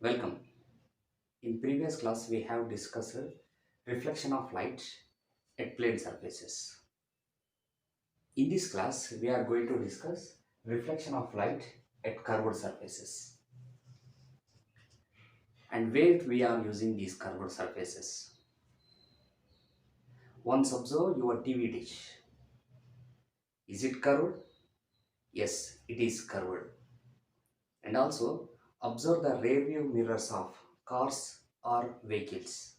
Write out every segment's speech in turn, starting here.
Welcome. In previous class we have discussed reflection of light at plane surfaces. In this class we are going to discuss reflection of light at curved surfaces and where we are using these curved surfaces. Once observe your TV dish. Is it curved? Yes, it is curved. And also observe the rear view mirrors of cars or vehicles.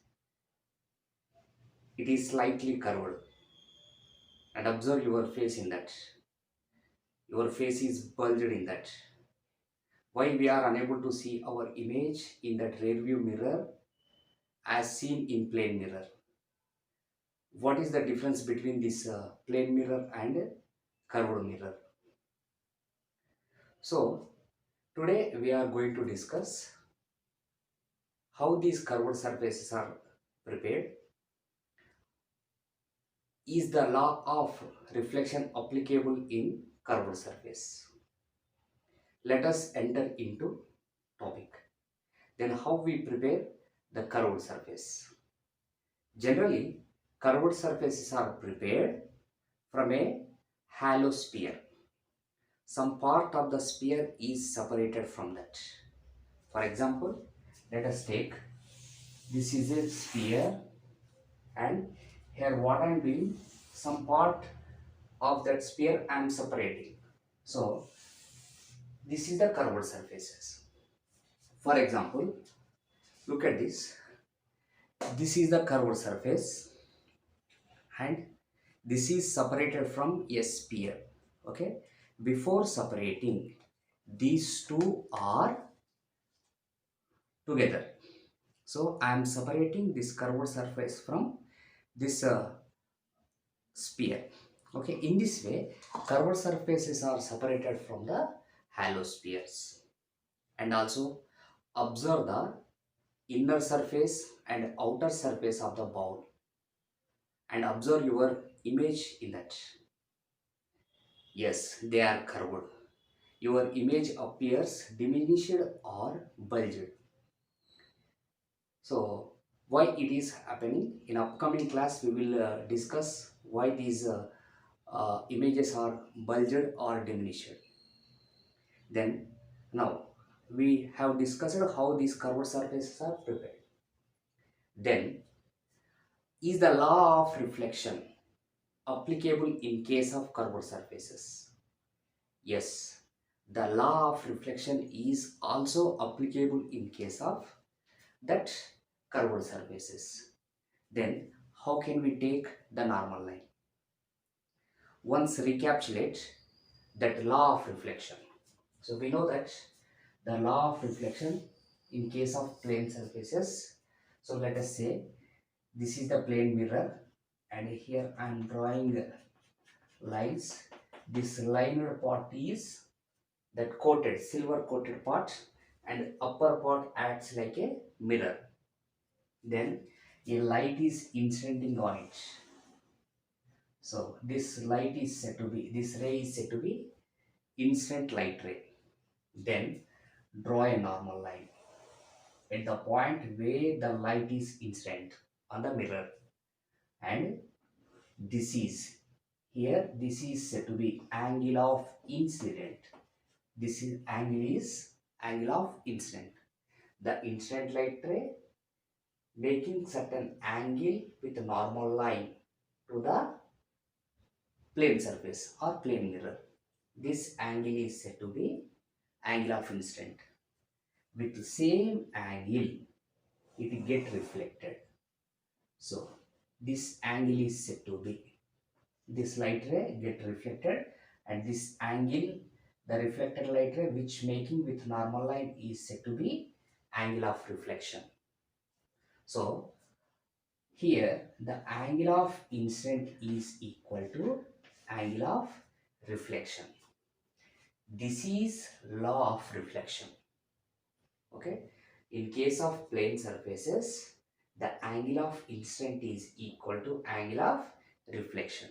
It is slightly curved and observe your face in that. Your face is bulged in that. Why we are unable to see our image in that rear view mirror as seen in plane mirror? What is the difference between this plane mirror and curved mirror? So today we are going to discuss how these curved surfaces are prepared. Is the law of reflection applicable in curved surface? Let us enter into topic. Then how we prepare the curved surface? Generally, curved surfaces are prepared from a hollow sphere. Some part of the sphere is separated from that. For example, let us take this is a sphere, and here what I am doing, some part of that sphere I am separating. So this is the curved surfaces. For example, look at this. This is the curved surface and this is separated from a sphere. Okay, before separating, these two are together. So I am separating this curved surface from this sphere. Okay, in this way curved surfaces are separated from the hollow spheres. And also observe the inner surface and outer surface of the bowl and observe your image in that. Yes, they are curved. Your image appears diminished or bulged. So why it is happening? In upcoming class we will discuss why these images are bulged or diminished. Then now we have discussed how these curved surfaces are prepared. Then is the law of reflection applicable in case of curved surfaces? Yes, the law of reflection is also applicable in case of that curved surfaces. Then how can we take the normal line? Once recapitulate that law of reflection. So we know that the law of reflection in case of plane surfaces. So let us say this is the plane mirror and here I am drawing lines. This liner part is that coated, silver coated part, and upper part acts like a mirror. Then a light is incidenting on it. So this light is said to be, this ray is said to be incident light ray. Then draw a normal line at the point where the light is incident on the mirror, and this is here, this is said to be angle of incident. This is angle of incident. The incident light ray making certain angle with a normal line to the plane surface or plane mirror. This angle is said to be angle of incident. With the same angle, it get reflected. So this angle is said to be, this light ray get reflected, and this angle, the reflected light ray which making with normal line is said to be angle of reflection. So here the angle of incident is equal to angle of reflection. This is law of reflection. Okay, in case of plane surfaces, the angle of incident is equal to angle of reflection.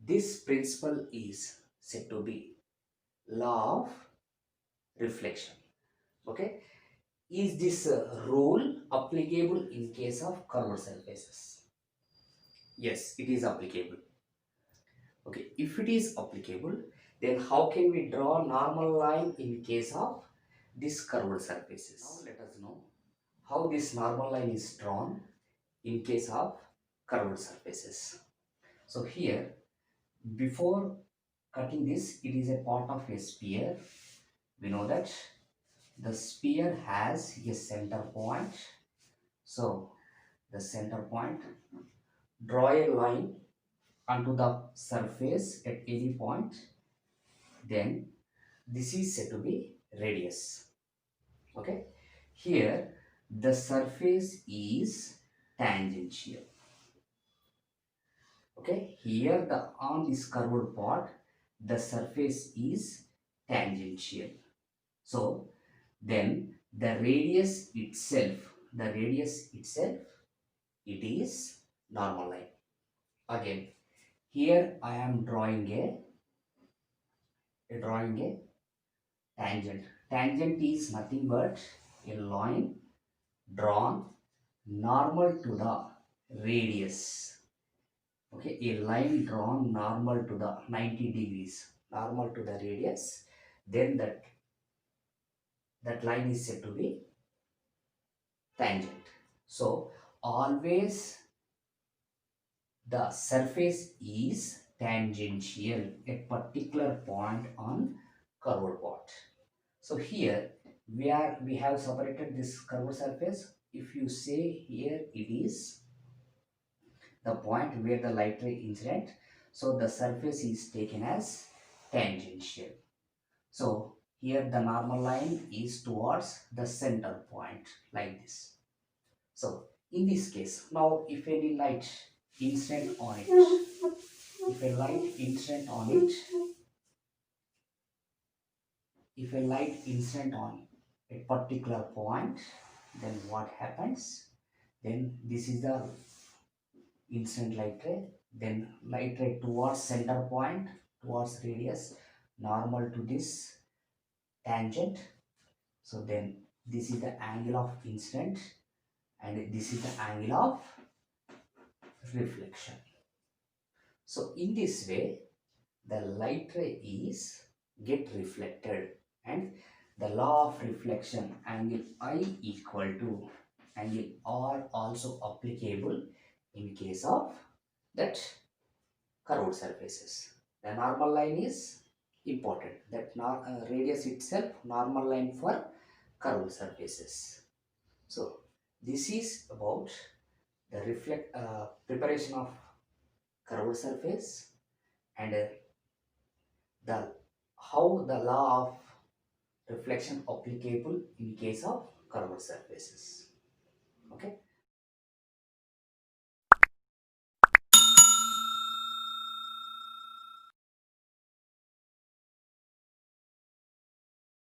This principle is said to be law of reflection. Okay, is this rule applicable in case of curved surfaces? Yes, it is applicable. Okay, if it is applicable, then how can we draw normal line in case of this curved surfaces? Now let us know how this normal line is drawn in case of curved surfaces. So here, before cutting this, it is a part of a sphere. We know that the sphere has a center point. So the center point, draw a line onto the surface at any point, then this is said to be radius. Okay, here the surface is tangential. Okay, here the on this curved part, the surface is tangential. So then the radius itself, it is normal line. Again, here I am drawing a tangent. Tangent is nothing but a line drawn normal to the radius. Okay, a line drawn normal to the 90 degrees, normal to the radius. Then that line is said to be tangent. So always the surface is tangential a particular point on curved part. So here we have separated this curved surface. If you say here it is the point where the light ray incident, so the surface is taken as tangential. So here the normal line is towards the center point like this. So in this case, now if any light incident on it, if a light incident on it, if a light incident on a particular point, then what happens? Then this is the incident light ray, then light ray towards center point, towards radius, normal to this tangent. So then this is the angle of incident and this is the angle of reflection. So in this way, the light ray is get reflected and the law of reflection angle I equal to angle R also applicable in case of that curved surfaces. The normal line is important, that radius itself normal line for curved surfaces. So this is about the preparation of curved surface and the how the law of reflection applicable in case of curved surfaces. Okay.